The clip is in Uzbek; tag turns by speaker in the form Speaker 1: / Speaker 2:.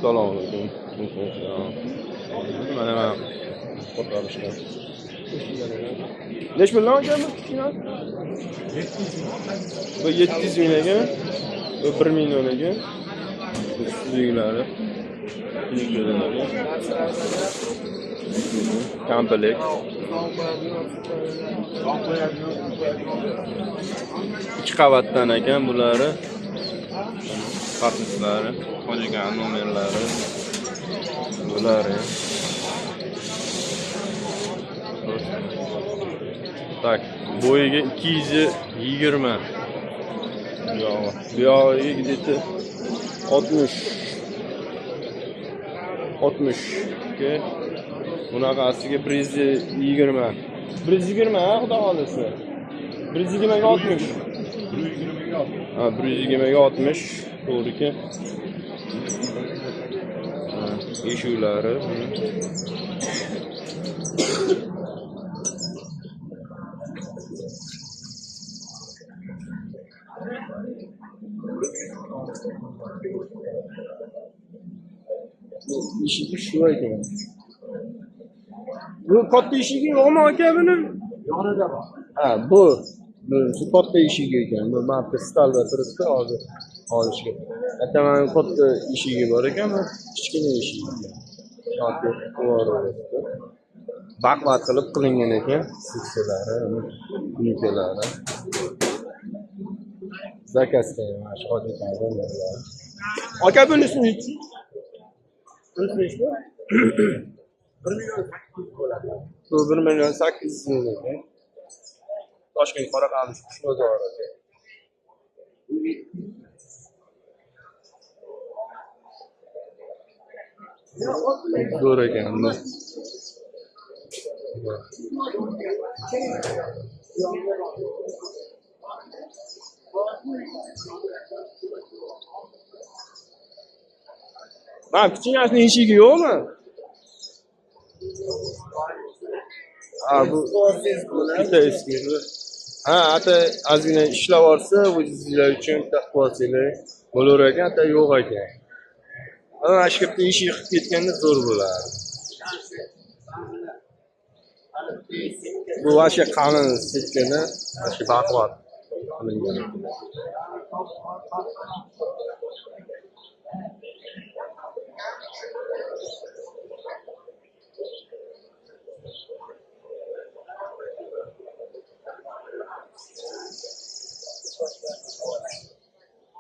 Speaker 1: Salom alaykum. Mana men qo'rqarishgan. Nech million ekan bu kichkina? Bu 700 ming ekan. Bu 1 million ekan. Suzyuklari. Komplet. İki qavatdan ekan bulari. Qarpislari, qo'yilgan nomerlari. Bulari. Tak, bo'yiga 220. Bu yog'iga где-то 60. 60. Bunaqasiga 120. 120 ha, xudo xolisi. 120 ga 60. Ha, 120 ga 60. To'g'ri-ku. Eshuklari. Eshigi shu ekan. Bu katta eshigi yo'qmi aka buni? Yonida bor. Ha, bu shu katta eshigi ekan. Bu marka stalda turibdi hozir olishga. Ataman katta eshigi bor ekan, bu kichkina eshigi. Yoki qo'yardi. Baqvat qilib qilingan ekan, seksiyalari, unikalari. Zakazda mana shu odamlardan. Aka bunisini Bunisi 1 million 800 bo'ladi. Bu 1 million 800 ming ekan. Toshkent Qoraqalmish qush bozori. Zo'r ekan bu. Ha, kichkinasini eshigi yo'qmi? Ha, bu bitta eshigi. Ha, ata ozgina ishlab olsa, o'zingizlar uchun taqvosinglar bo'lar ekan, ata yo'q ekan. Mana shu bitta eshik qilib ketganda zo'r bo'ladi. Bu vasha qalin setkani, mana shu baquvvat qilingan.